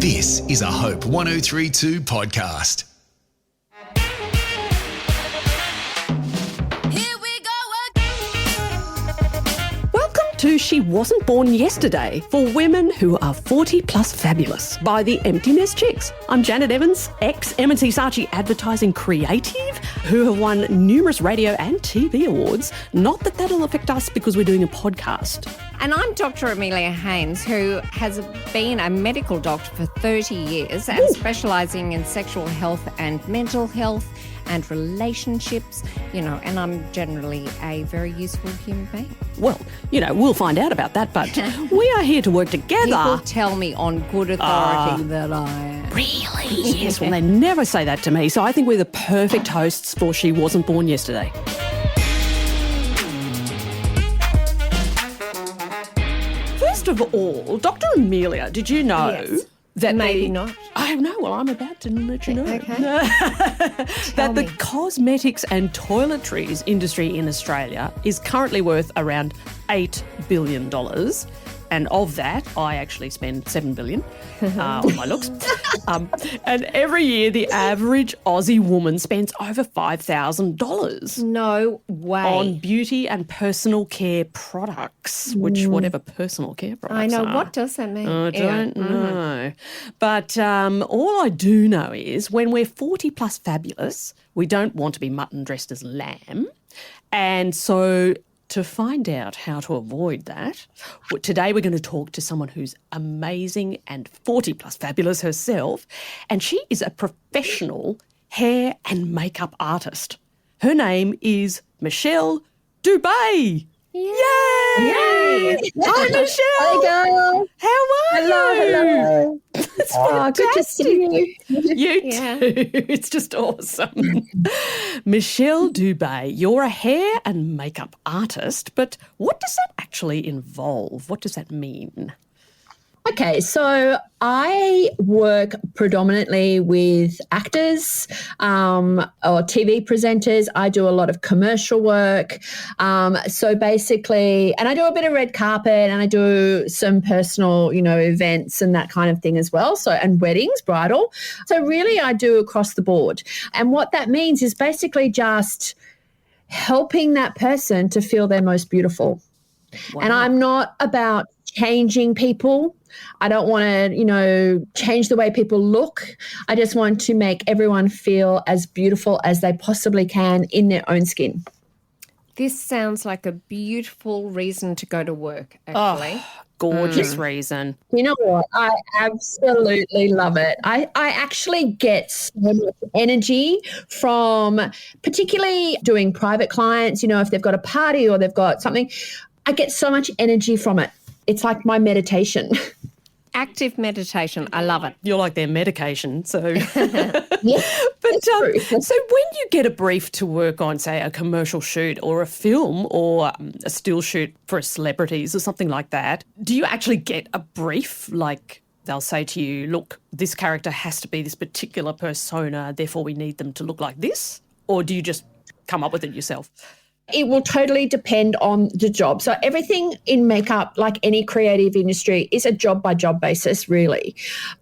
This is a Hope 1032 podcast. She Wasn't Born Yesterday for women who are 40 plus fabulous by the Empty Nest Chicks. I'm Janet Evans, ex-M&C Saatchi advertising creative who have won numerous radio and TV awards. Not that that'll affect us because we're doing a podcast. And I'm Dr. Amelia Haynes, who has been a medical doctor for 30 years and specialising in sexual health and mental health and relationships, and I'm generally a very useful human being. Well, we'll find out about that, but we are here to work together. People tell me on good authority that I am. Really? Yes, well, they never say that to me, so I think we're the perfect hosts for She Wasn't Born Yesterday. First of all, Dr. Amelia, did you know... Yes. That maybe not. I know. Well, I'm about to let you know. Okay. That the cosmetics and toiletries industry in Australia is currently worth around $8 billion. And of that, I actually spend $7 billion on my looks. And every year, the average Aussie woman spends over $5,000. No way. On beauty and personal care products, which whatever personal care products I know. are. What does that mean? I don't know. But all I do know is when we're 40 plus fabulous, we don't want to be mutton dressed as lamb. And so... to find out how to avoid that, today we're going to talk to someone who's amazing and 40 plus fabulous herself, and she is a professional hair and makeup artist. Her name is Michelle Dubé. Yay! Hi, Michelle. Hi, girl. How are you? Hello. It's good to see you. You too. It's just awesome. Michelle Dubé, you're a hair and makeup artist, but what does that actually involve? What does that mean? Okay, so I work predominantly with actors or TV presenters. I do a lot of commercial work. So basically, and I do a bit of red carpet and I do some personal, events and that kind of thing as well. So, and weddings, bridal. So really I do across the board. And what that means is basically just helping that person to feel their most beautiful. Wow. And I'm not about changing people. I don't want to, change the way people look. I just want to make everyone feel as beautiful as they possibly can in their own skin. This sounds like a beautiful reason to go to work, actually. Oh, gorgeous reason. You know what? I absolutely love it. I actually get so much energy from particularly doing private clients, if they've got a party or they've got something. I get so much energy from it. It's like my meditation. Active meditation. I love it. You're like their medication. So, Yeah, but so when you get a brief to work on, say, a commercial shoot or a film or a still shoot for celebrities or something like that, do you actually get a brief? Like they'll say to you, look, this character has to be this particular persona, therefore we need them to look like this? Or do you just come up with it yourself? It will totally depend on the job. So everything in makeup, like any creative industry, is a job-by-job basis, really.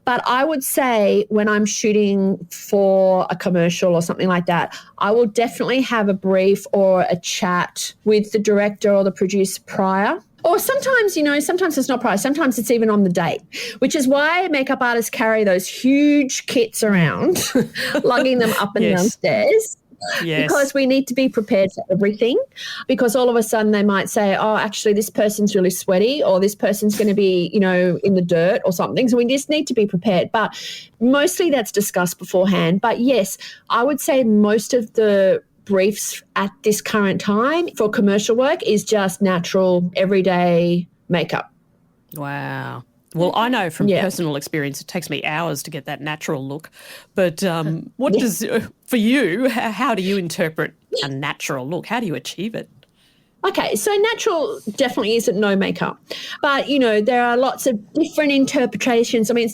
But I would say when I'm shooting for a commercial or something like that, I will definitely have a brief or a chat with the director or the producer prior. Or sometimes, sometimes it's not prior. Sometimes it's even on the date, which is why makeup artists carry those huge kits around, lugging them up and downstairs. Yes. Because we need to be prepared for everything, because all of a sudden they might say, oh, actually this person's really sweaty or this person's going to be, in the dirt or something. So we just need to be prepared. But mostly that's discussed beforehand. But yes, I would say most of the briefs at this current time for commercial work is just natural, everyday makeup. Wow. Well, I know from personal experience it takes me hours to get that natural look. But what does, for you, how do you interpret a natural look? How do you achieve it? Okay, so natural definitely isn't no makeup. But, there are lots of different interpretations. I mean,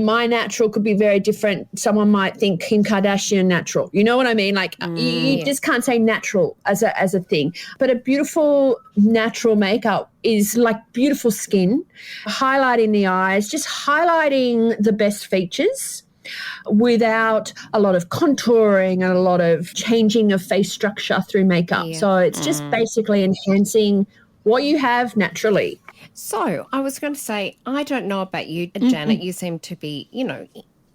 my natural could be very different. Someone might think Kim Kardashian natural. You know what I mean? Like you just can't say natural as a thing. But a beautiful natural makeup is like beautiful skin, highlighting the eyes, just highlighting the best features without a lot of contouring and a lot of changing of face structure through makeup. Yeah. So it's just basically enhancing what you have naturally. So I was going to say, I don't know about you, Janet. You seem to be,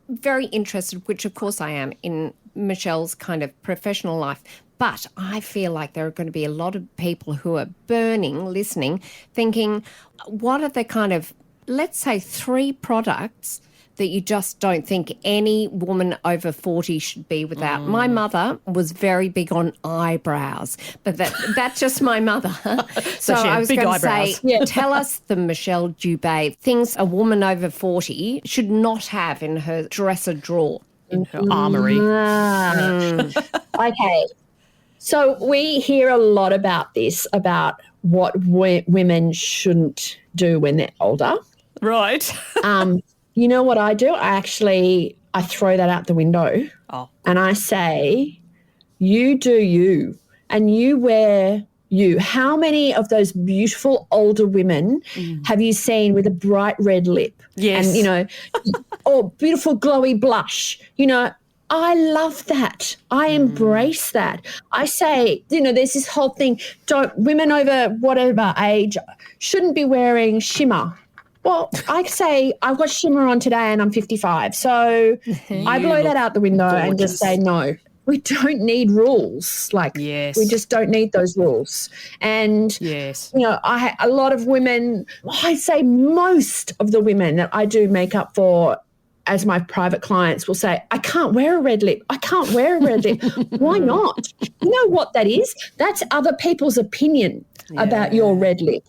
very interested, which of course I am, in Michelle's kind of professional life. But I feel like there are going to be a lot of people who are burning, listening, thinking, what are the kind of, let's say, 3 products that you just don't think any woman over 40 should be without. My mother was very big on eyebrows, but that's just my mother. So I was going to say, tell us the Michelle Dubé things a woman over 40 should not have in her dresser drawer. In her armoury. Okay. So we hear a lot about this, about what women shouldn't do when they're older. Right. You know what I do? I throw that out the window. Oh. And I say, you do you and you wear you. How many of those beautiful older women have you seen with a bright red lip? Yes. And, or beautiful glowy blush? I love that. I embrace that. I say, there's this whole thing, women over whatever age shouldn't be wearing shimmer. Well, I say I've got shimmer on today and I'm 55. So I blow that out the window and just say, no, we don't need rules. We just don't need those rules. And, a lot of women, I say most of the women that I do makeup for as my private clients will say, I can't wear a red lip. I can't wear a red lip. Why not? You know what that is? That's other people's opinion about your red lip.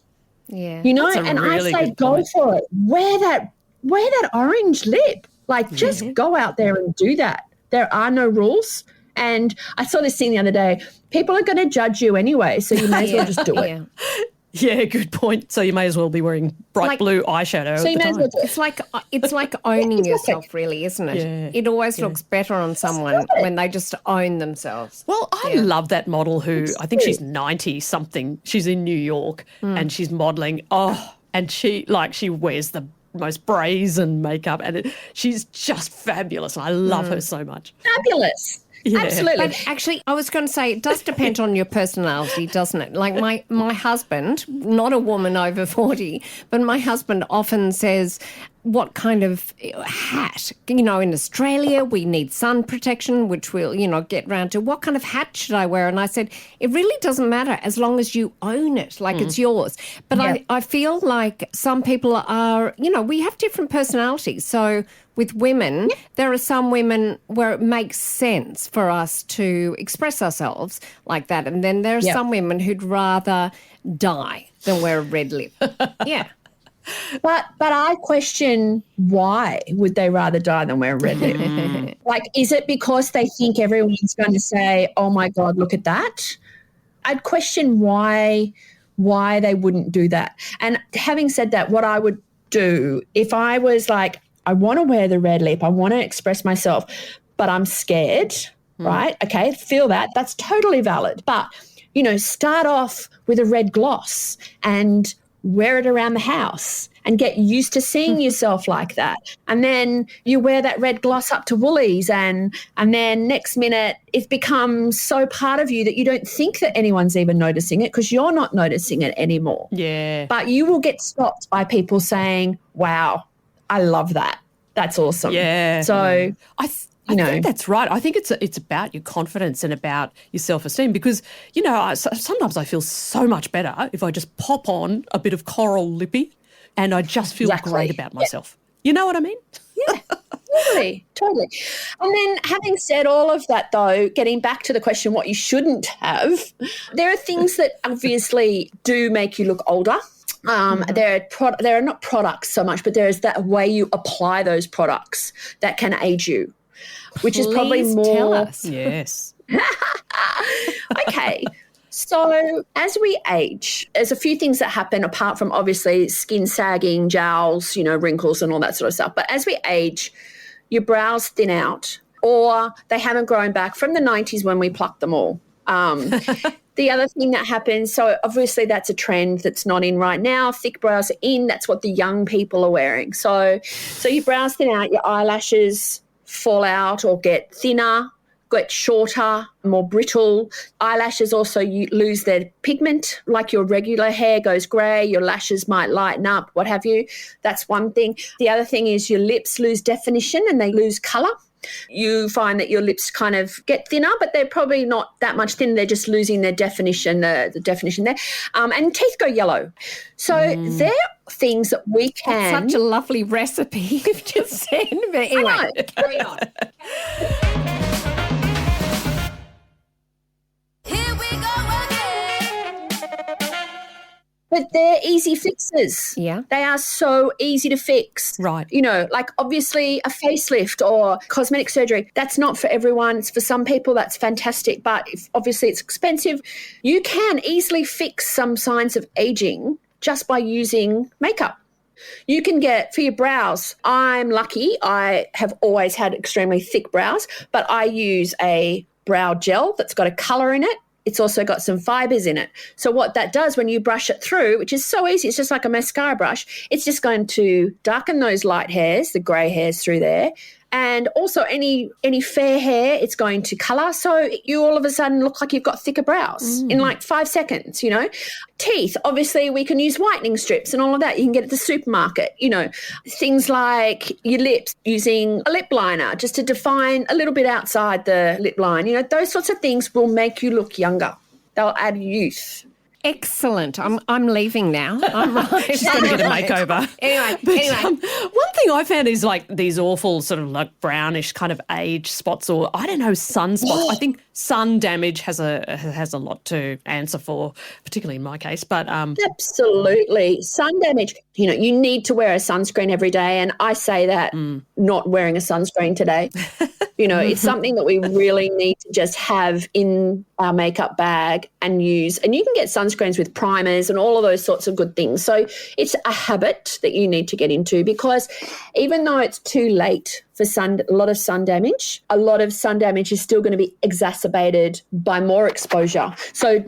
Yeah. And really I say go for it. Wear that orange lip. Just go out there and do that. There are no rules. And I saw this thing the other day. People are going to judge you anyway, so you may as well just do it. Yeah, good point. So you may as well be wearing bright blue eyeshadow. So you may as well do it. It's like owning yourself, really, isn't it? Yeah. It always looks better on someone when they just own themselves. Well, I love that model who, I think she's 90-something. She's in New York and she's modelling. Oh, and she wears the most brazen makeup and she's just fabulous. And I love her so much. Fabulous. Yeah. Absolutely. But actually, I was going to say, it does depend on your personality, doesn't it? Like my husband, not a woman over 40, but my husband often says, what kind of hat? In Australia, we need sun protection, which we'll, get round to. What kind of hat should I wear? And I said, it really doesn't matter as long as you own it, like it's yours. But I feel like some people are, we have different personalities. So with women, there are some women where it makes sense for us to express ourselves like that. And then there are some women who'd rather die than wear a red lip. Yeah. But I question, why would they rather die than wear a red lip? Is it because they think everyone's going to say, oh, my God, look at that? I'd question why they wouldn't do that. And having said that, what I would do if I was like, I want to wear the red lip, I want to express myself, but I'm scared, right? Okay, feel that. That's totally valid. But, start off with a red gloss and wear it around the house and get used to seeing yourself like that. And then you wear that red gloss up to Woolies and then next minute it becomes so part of you that you don't think that anyone's even noticing it because you're not noticing it anymore. Yeah. But you will get stopped by people saying, wow, I love that. That's awesome. Yeah. So I think that's right. I think it's about your confidence and about your self-esteem because, sometimes I feel so much better if I just pop on a bit of coral lippy and I just feel great about myself. You know what I mean? Yeah, totally. And then having said all of that, though, getting back to the question what you shouldn't have, there are things that obviously do make you look older. There are not products so much, but there is that way you apply those products that can age you. Which is probably more. Tell us. Yes. Okay. So as we age, there's a few things that happen apart from obviously skin sagging, jowls, wrinkles and all that sort of stuff. But as we age, your brows thin out or they haven't grown back from the 90s when we plucked them all. The other thing that happens, so obviously that's a trend that's not in right now. Thick brows are in. That's what the young people are wearing. So your brows thin out, your eyelashes fall out or get thinner, get shorter, more brittle. Eyelashes also you lose their pigment, like your regular hair goes grey, your lashes might lighten up, what have you. That's one thing. The other thing is your lips lose definition and they lose colour. You find that your lips kind of get thinner, but they're probably not that much thinner. They're just losing their definition, the definition there. And teeth go yellow. So they're things that we can... That's such a lovely recipe you've just said. But anyway. I know. Carry on. Here we go again. But they're easy fixes. Yeah. They are so easy to fix. Right. Like obviously a facelift or cosmetic surgery, that's not for everyone. It's for some people, that's fantastic. But if obviously it's expensive, you can easily fix some signs of aging just by using makeup. You can get, for your brows, I'm lucky. I have always had extremely thick brows, but I use a brow gel that's got a colour in it. It's also got some fibres in it. So what that does when you brush it through, which is so easy, it's just like a mascara brush, it's just going to darken those light hairs, the grey hairs through there. And also any fair hair, it's going to colour. So you all of a sudden look like you've got thicker brows in like 5 seconds, Teeth, obviously we can use whitening strips and all of that. You can get at the supermarket, Things like your lips, using a lip liner just to define a little bit outside the lip line. Those sorts of things will make you look younger. They'll add youth. Excellent. I'm leaving now. I'm right. She's going to get a makeover. Anyway. One thing I found is like these awful sort of like brownish kind of age spots, or I don't know, sunspots. I think sun damage has a lot to answer for, particularly in my case. But Absolutely. Sun damage. You need to wear a sunscreen every day. And I say that not wearing a sunscreen today. It's something that we really need to just have in our makeup bag and use. And you can get sunscreens with primers and all of those sorts of good things. So it's a habit that you need to get into, because even though it's too late for a lot of sun damage is still going to be exacerbated by more exposure. So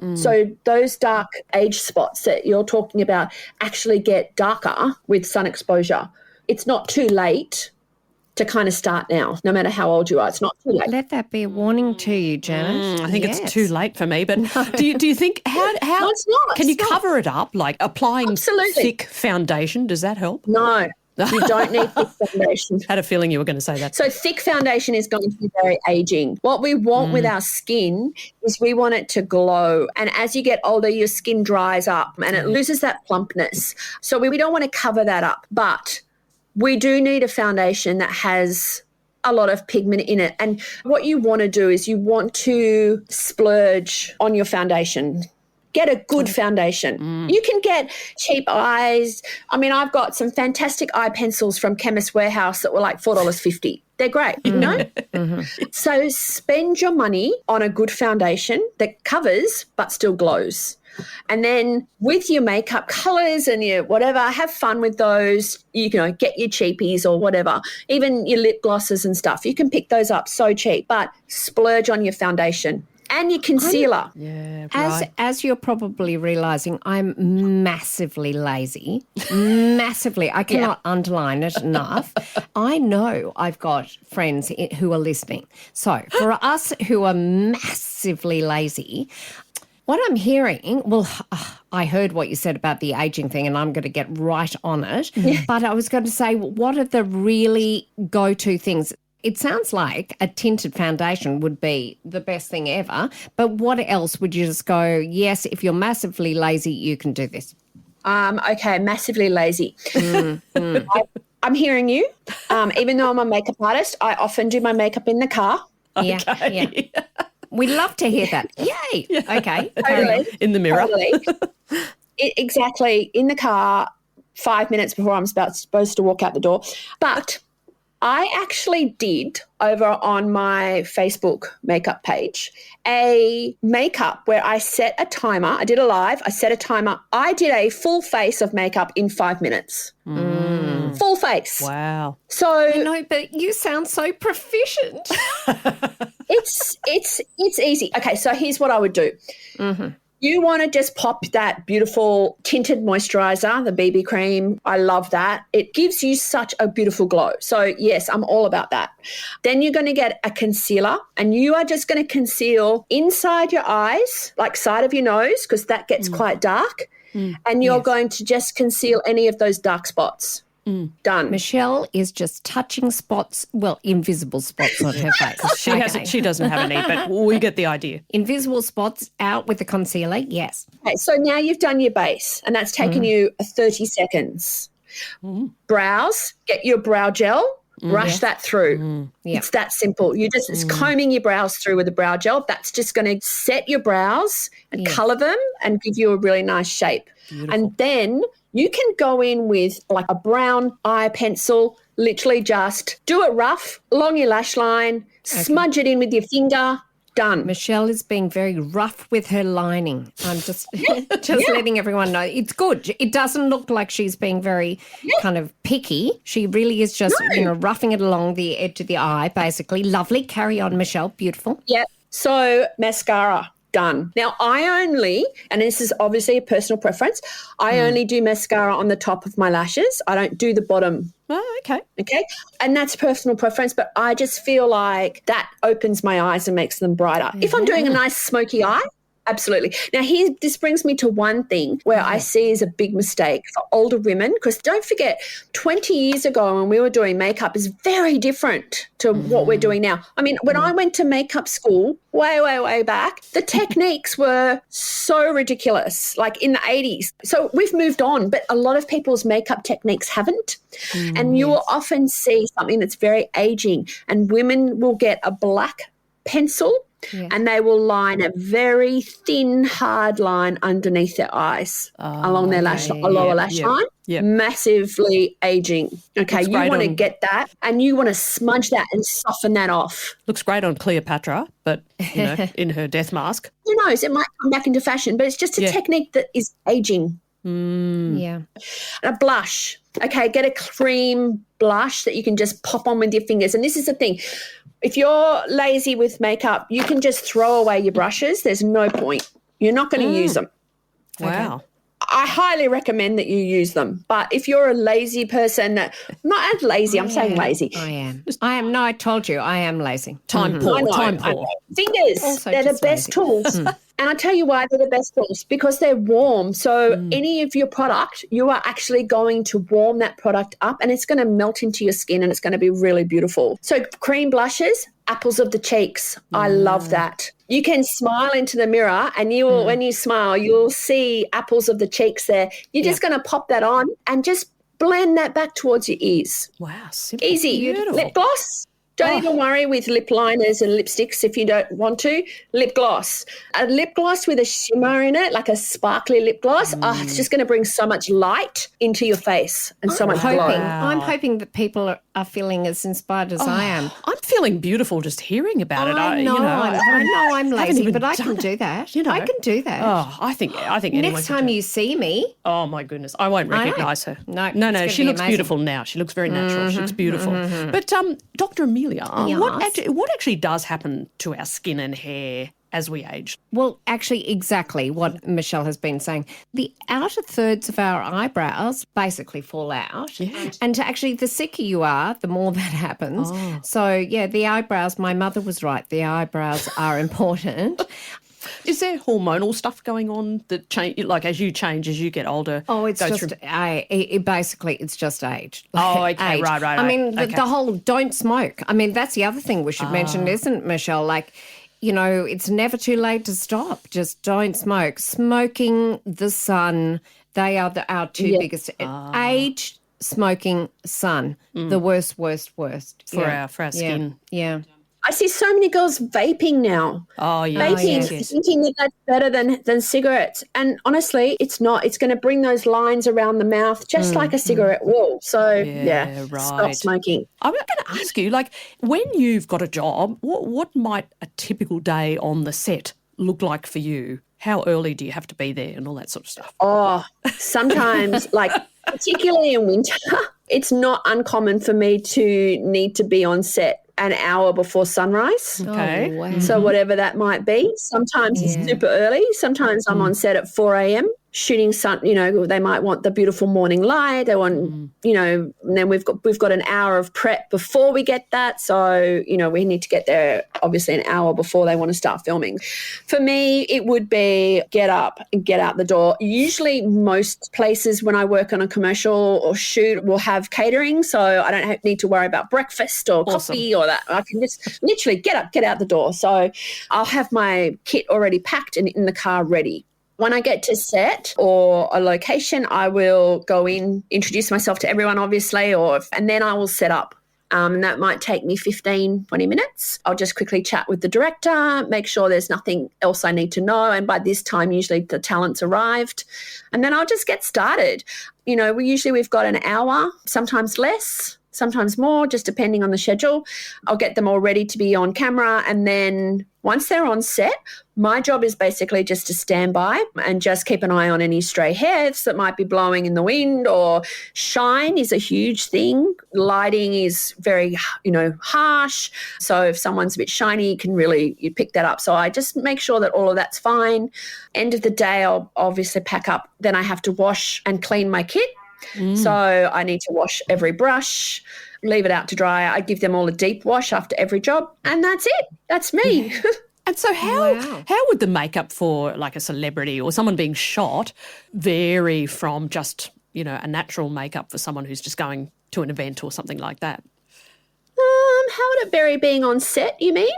those dark age spots that you're talking about actually get darker with sun exposure. It's not too late to kind of start now, no matter how old you are. It's not too late. Let that be a warning to you, Janice. I think it's too late for me. But do you think how No, it's not. can It's you not. cover it up, like applying Absolutely. thick foundation? Does that help? No, you don't need thick foundation. Had a feeling you were going to say that. So thick foundation is going to be very aging. What we want with our skin is we want it to glow. And as you get older, your skin dries up and it loses that plumpness. So we don't want to cover that up. But we do need a foundation that has a lot of pigment in it. And what you want to do is you want to splurge on your foundation. Get a good foundation. You can get cheap eyes. I mean, I've got some fantastic eye pencils from Chemist Warehouse that were like $4.50. They're great, So spend your money on a good foundation that covers but still glows. And then with your makeup colours and your whatever, have fun with those. You can get your cheapies or whatever, even your lip glosses and stuff. You can pick those up so cheap, but splurge on your foundation and your concealer. Yeah, right. As you're probably realising, I'm massively lazy. Massively. I cannot underline it enough. I know I've got friends who are listening. So for us who are massively lazy, what I'm hearing, I heard what you said about the ageing thing and I'm going to get right on it. But I was going to say, what are the really go-to things? It sounds like a tinted foundation would be the best thing ever. But what else would you just go, yes, if you're massively lazy, you can do this? Okay, massively lazy. I'm hearing you. Even though I'm a makeup artist, I often do my makeup in the car. Yeah. We'd love to hear that. Yay. Okay. Totally. In the mirror. Totally. Exactly. In the car, 5 minutes before I'm supposed to walk out the door. But I actually did over on my Facebook makeup page a makeup where I set a timer. I did a live. I set a timer. I did a full face of makeup in 5 minutes. Full face. Wow. So No, but you sound so proficient. it's easy. Okay, so here's what I would do. You want to just pop that beautiful tinted moisturizer, the BB cream. I love that. It gives you such a beautiful glow. So yes, I'm all about that. Then you're going to get a concealer and you are just going to conceal inside your eyes, like side of your nose, because that gets quite dark. And you're going to just conceal any of those dark spots. Done. Michelle is just touching spots, well, invisible spots on her face. She doesn't have any, but we get the idea. Invisible spots out with the concealer, yes. Okay, so now you've done your base and that's taken you 30 seconds. Brows, get your brow gel, brush that through. Yeah. It's that simple. You're just combing your brows through with a brow gel. That's just going to set your brows and colour them and give you a really nice shape. And then you can go in with like a brown eye pencil, literally just do it rough along your lash line, smudge it in with your finger, done. Michelle is being very rough with her lining. I'm just letting everyone know. It's good. It doesn't look like she's being very kind of picky. She really is just, roughing it along the edge of the eye, basically. Lovely. Carry on, Michelle. Beautiful. Yep. So mascara. Done. Now, I only, and this is obviously a personal preference, I only do mascara on the top of my lashes. I don't do the bottom. Oh, okay. Okay. And that's personal preference, but I just feel like that opens my eyes and makes them brighter. If I'm doing a nice smoky eye, absolutely. Now, this brings me to one thing where I see is a big mistake for older women, because don't forget, 20 years ago when we were doing makeup is very different to what we're doing now. I mean, when I went to makeup school way, way, way back, the techniques were so ridiculous, like in the 80s. So we've moved on, but a lot of people's makeup techniques haven't. And you will often see something that's very aging, and women will get a black pencil and they will line a very thin, hard line underneath their eyes along their lower lash line. Massively aging. Okay, Looks you great want to on- get that and you want to smudge that and soften that off. Looks great on Cleopatra, but in her death mask. Who knows, it might come back into fashion, but it's just a technique that is aging. Yeah. And a blush. Okay, get a cream blush that you can just pop on with your fingers. And this is the thing. If you're lazy with makeup, you can just throw away your brushes. There's no point. You're not going to use them. Wow. I highly recommend that you use them. But if you're a lazy person, not lazy, I'm saying lazy. I am. No, I told you, I am lazy. Time poor. I know, Time I poor. know. Fingers, Also they're the just best lazy. tools. And I'll tell you why they're the best tools, because they're warm. So any of your product, you are actually going to warm that product up and it's going to melt into your skin and it's going to be really beautiful. So cream blushes, apples of the cheeks. I love that. You can smile into the mirror and you will, when you smile, you'll see apples of the cheeks there. You're just going to pop that on and just blend that back towards your ears. Wow. Simple. Easy. Beautiful. Lip gloss. Don't even worry with lip liners and lipsticks if you don't want to. Lip gloss. A lip gloss with a shimmer in it, like a sparkly lip gloss. Oh, it's just going to bring so much light into your face and so much glow. I'm hoping that people are feeling as inspired as I am. I'm feeling beautiful just hearing about it. I know I'm lazy, even but I can done it. do that. You know. I can do that. Oh, I think anyone Next can time do it. you see me, Oh my goodness, I won't I know. recognise her. No, it's no. gonna She be looks amazing. beautiful now. She looks very natural. She looks beautiful. But Dr. Amelia, what actually does happen to our skin and hair as we age? well, actually, exactly what Michelle has been saying. The outer thirds of our eyebrows basically fall out. Yes. And actually, the sicker you are, the more that happens. So, yeah, the eyebrows, my mother was right. The eyebrows are important. Is there hormonal stuff going on that change, like as you change, as you get older? Oh, it's goes just through- basically it's just age. Oh, okay, Age. right. I mean, Okay. the whole don't smoke. I mean, that's the other thing we should mention, isn't it, Michelle? Like, you know, it's never too late to stop. Just don't smoke. Smoking, the sun, they are our two biggest. Age, smoking, sun, the worst. for our skin. Yeah. I see so many girls vaping now. Oh, yeah. Vaping, Yes. thinking that that's better than cigarettes. And honestly, it's not. It's going to bring those lines around the mouth just like a cigarette will. So, Yeah, stop right. smoking. I'm going to ask you, like, when you've got a job, what might a typical day on the set look like for you? How early do you have to be there and all that sort of stuff? Oh, sometimes, like, particularly in winter, it's not uncommon for me to need to be on set an hour before sunrise. Okay. Oh, wow. So whatever that might be. Sometimes it's super early. Sometimes I'm on set at 4 a.m. shooting they might want the beautiful morning light. They want, and then we've got an hour of prep before we get that. So, we need to get there obviously an hour before they want to start filming. For me, it would be get up and get out the door. Usually most places when I work on a commercial or shoot will have catering. So I don't need to worry about breakfast or coffee or that. I can just literally get up, get out the door. So I'll have my kit already packed and in the car ready. When I get to set or a location, I will go in, introduce myself to everyone, obviously, and then I will set up. And that might take me 15, 20 minutes. I'll just quickly chat with the director, make sure there's nothing else I need to know. And by this time, usually the talent's arrived. And then I'll just get started. We've got an hour, sometimes less, sometimes more, just depending on the schedule. I'll get them all ready to be on camera. And then once they're on set, my job is basically just to stand by and just keep an eye on any stray hairs that might be blowing in the wind, or shine is a huge thing. Lighting is very, harsh. So if someone's a bit shiny, you pick that up. So I just make sure that all of that's fine. End of the day, I'll obviously pack up. Then I have to wash and clean my kit. So I need to wash every brush, leave it out to dry. I give them all a deep wash after every job, and that's it. That's me. And so how would the makeup for like a celebrity or someone being shot vary from just, a natural makeup for someone who's just going to an event or something like that? How would it vary being on set, you mean?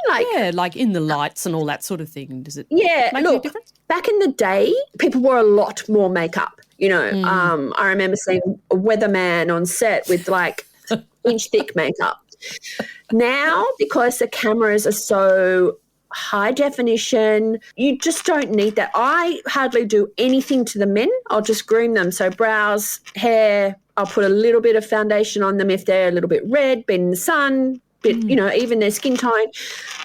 Like in the lights and all that sort of thing. Does it make any difference? Back in the day, people wore a lot more makeup. I remember seeing a weatherman on set with like inch-thick makeup. Now, because the cameras are so high definition, you just don't need that. I hardly do anything to the men. I'll just groom them. So brows, hair, I'll put a little bit of foundation on them if they're a little bit red, been in the sun, even their skin tone.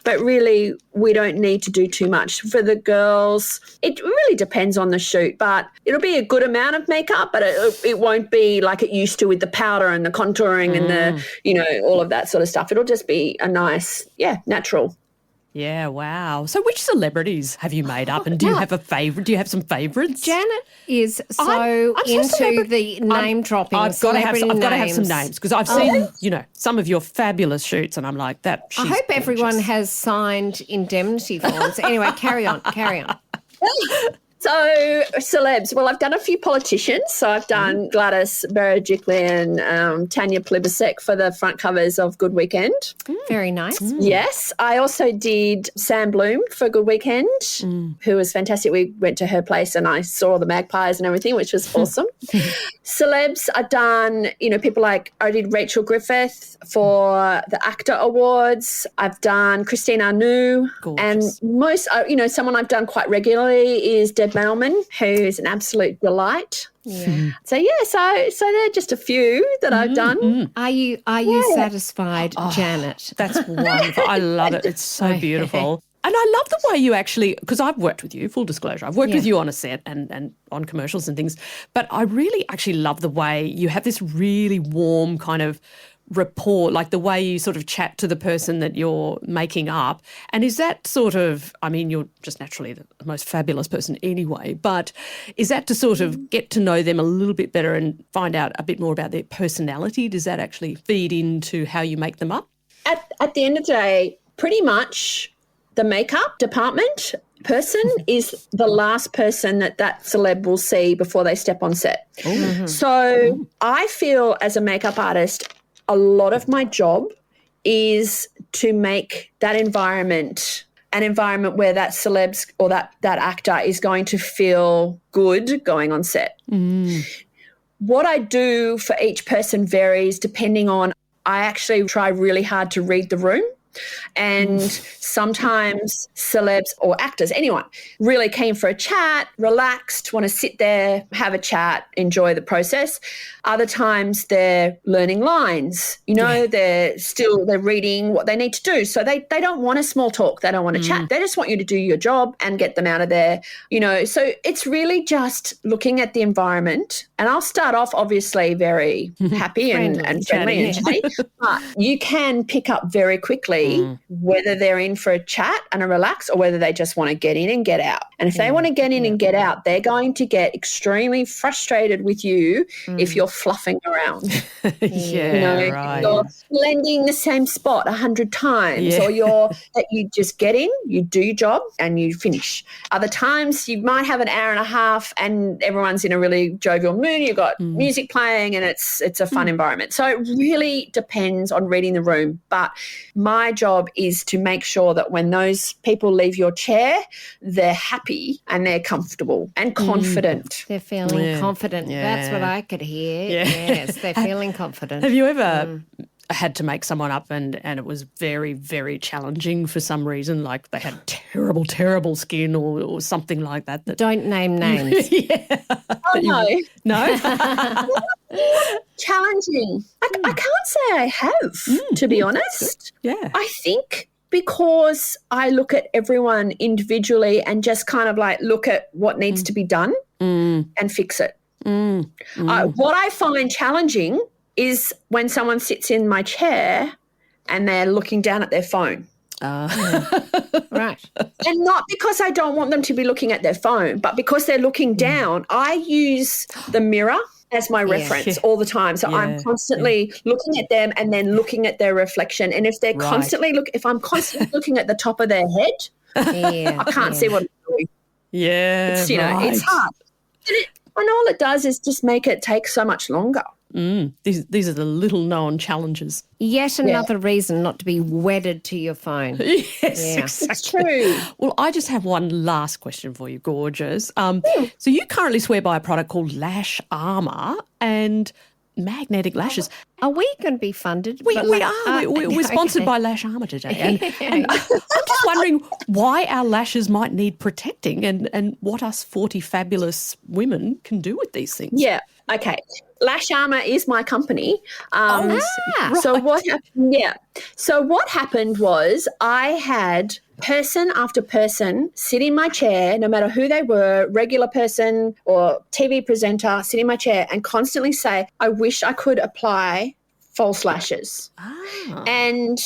But really, we don't need to do too much. For the girls, it really depends on the shoot, but it'll be a good amount of makeup, but it won't be like it used to with the powder and the contouring and the, all of that sort of stuff. It'll just be a nice, natural. Yeah, wow. So which celebrities have you made up, and do you have a favourite? Do you have some favourites? Janet is so I'm into the name dropping. I've got to have some names. names because I've seen, some of your fabulous shoots, and I'm like, that. I hope everyone has signed indemnity forms. Anyway, carry on. So celebs, well, I've done a few politicians. So I've done Gladys Berejiklian and Tanya Plibersek for the front covers of Good Weekend. Very nice. Yes. I also did Sam Bloom for Good Weekend, who was fantastic. We went to her place and I saw the magpies and everything, which was awesome. Celebs, I've done, people like, I did Rachel Griffith for the ACTA Awards. I've done Christine Arnoux. Gorgeous. And most, someone I've done quite regularly is Deb Mailman, who's an absolute delight. Yeah. So they're just a few that I've done. Are you satisfied, Janet? That's wonderful. I love it. It's so beautiful. And I love the way you actually, because I've worked with you, full disclosure, I've worked with you on a set and on commercials and things, but I really actually love the way you have this really warm kind of rapport, like the way you sort of chat to the person that you're making up. And is that sort of, you're just naturally the most fabulous person anyway, but is that to sort of get to know them a little bit better and find out a bit more about their personality? Does that actually feed into how you make them up? At the end of the day, pretty much the makeup department person is the last person that celeb will see before they step on set. So I feel as a makeup artist, a lot of my job is to make that environment an environment where that celebs or that actor is going to feel good going on set. What I do for each person varies depending on, I actually try really hard to read the room. And sometimes celebs or actors, anyone, really keen for a chat, relaxed, want to sit there, have a chat, enjoy the process. Other times they're learning lines, they're reading what they need to do. So they don't want a small talk. They don't want to chat. They just want you to do your job and get them out of there, So it's really just looking at the environment. And I'll start off obviously very happy and friendly and chatty, but you can pick up very quickly whether they're in for a chat and a relax or whether they just want to get in and get out. And if they want to get in and get out, they're going to get extremely frustrated with you if you're fluffing around. Right. You're blending the same spot 100 times or you just get in, you do your job and you finish. Other times you might have an hour and a half and everyone's in a really jovial mood. You've got music playing and it's a fun environment. So it really depends on reading the room. But my job is to make sure that when those people leave your chair, they're happy and they're comfortable and confident. They're feeling confident. Yeah. That's what I could hear. Yeah. Yes, they're feeling confident. Have you ever had to make someone up and it was very, very challenging for some reason, like they had terrible, terrible skin or something like that? Don't name names. Oh, no. No? Challenging. I can't say I have, to be honest. Yeah. I think because I look at everyone individually and just kind of like look at what needs to be done and fix it. What I find challenging is when someone sits in my chair and they're looking down at their phone. Right. And not because I don't want them to be looking at their phone, but because they're looking down. I use the mirror as my reference all the time. So I'm constantly looking at them and then looking at their reflection. And if they're if I'm constantly looking at the top of their head, I can't see what I'm doing. Yeah. It's, it's hard. And all it does is just make it take so much longer. These are the little known challenges. Yet another reason not to be wedded to your phone. Yes, exactly. It's true. Well, I just have one last question for you, gorgeous. So you currently swear by a product called Lash Armor and magnetic lashes. Are we going to be funded? We are. We're sponsored by Lash Armor today. And I'm just wondering why our lashes might need protecting and what us 40 fabulous women can do with these things. Yeah. Okay. Lash Armor is my company. So what happened? Yeah. So what happened was I had person after person sit in my chair, no matter who they were, regular person or TV presenter, sit in my chair and constantly say, I wish I could apply false lashes. And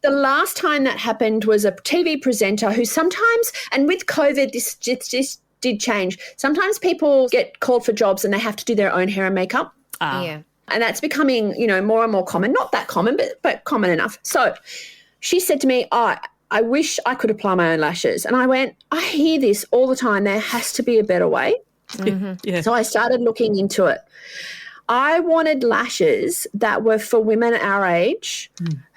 the last time that happened was a TV presenter who sometimes, and with COVID, this did change. Sometimes people get called for jobs and they have to do their own hair and makeup. Yeah. And that's becoming, more and more common. Not that common, but common enough. So she said to me, I wish I could apply my own lashes. And I went, I hear this all the time. There has to be a better way. Yeah. So I started looking into it. I wanted lashes that were for women our age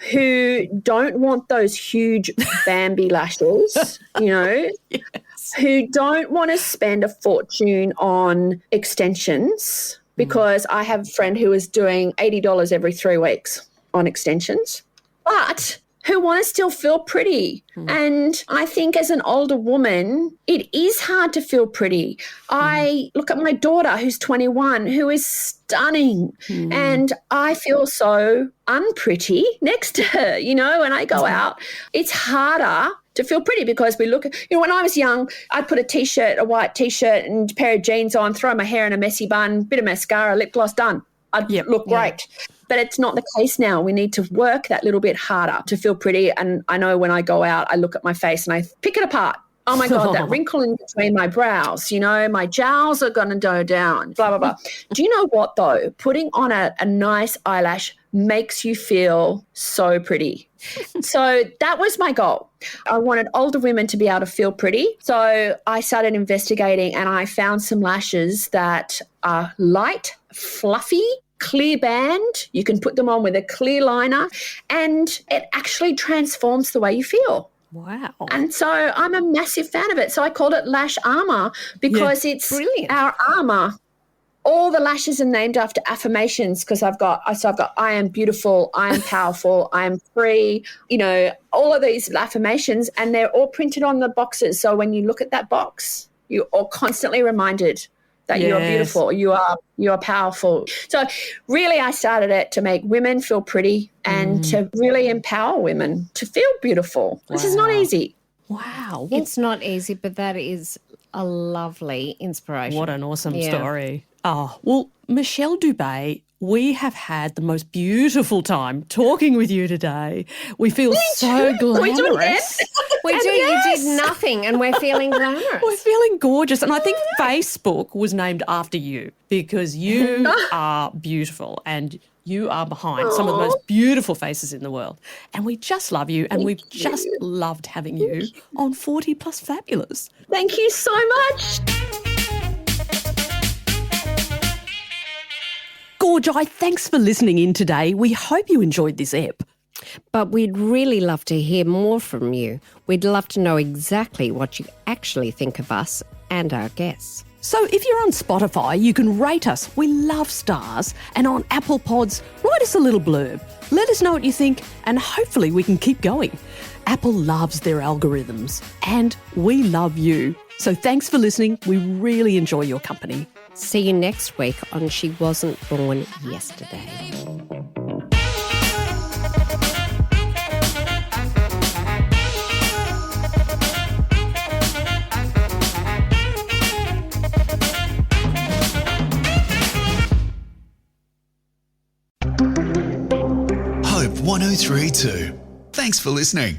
who don't want those huge Bambi lashes, who don't want to spend a fortune on extensions, because I have a friend who is doing $80 every 3 weeks on extensions, but who want to still feel pretty. And I think as an older woman, it is hard to feel pretty. I look at my daughter who's 21, who is stunning, and I feel so unpretty next to her, when I go out. It's harder to feel pretty because we look, when I was young, I'd put a white T-shirt and a pair of jeans on, throw my hair in a messy bun, bit of mascara, lip gloss, done. I'd look great. But it's not the case now. We need to work that little bit harder to feel pretty. And I know when I go out, I look at my face and I pick it apart. Oh, my God, that wrinkle in between my brows, my jowls are going to go down, blah, blah, blah. Do you know what, though? Putting on a nice eyelash makes you feel so pretty. So that was my goal. I wanted older women to be able to feel pretty. So I started investigating and I found some lashes that are light, fluffy, clear band. You can put them on with a clear liner and it actually transforms the way you feel. Wow. And so I'm a massive fan of it. So I called it Lash Armor because it's brilliant. our armor all the lashes are named after affirmations because I've got I am beautiful, I am powerful, I am free, all of these affirmations, and they're all printed on the boxes. So when you look at that box, you're all constantly reminded that you are beautiful, you are powerful. So really I started it to make women feel pretty and to really empower women to feel beautiful. Wow. This is not easy. Wow. It's not easy, but that is a lovely inspiration. What an awesome story. Oh, well, Michelle Dubé, we have had the most beautiful time talking with you today. We feel so glamorous. We do. Yes. You did nothing and we're feeling glamorous. We're feeling gorgeous. And I think Facebook was named after you because you are beautiful and you are behind some of the most beautiful faces in the world. And we just love you and we've just loved having you on 40 Plus Fabulous. Thank you so much. Gorgi, thanks for listening in today. We hope you enjoyed this ep. But we'd really love to hear more from you. We'd love to know exactly what you actually think of us and our guests. So if you're on Spotify, you can rate us. We love stars. And on Apple Pods, write us a little blurb. Let us know what you think and hopefully we can keep going. Apple loves their algorithms and we love you. So thanks for listening. We really enjoy your company. See you next week on She Wasn't Born Yesterday. Hope 1032. Thanks for listening.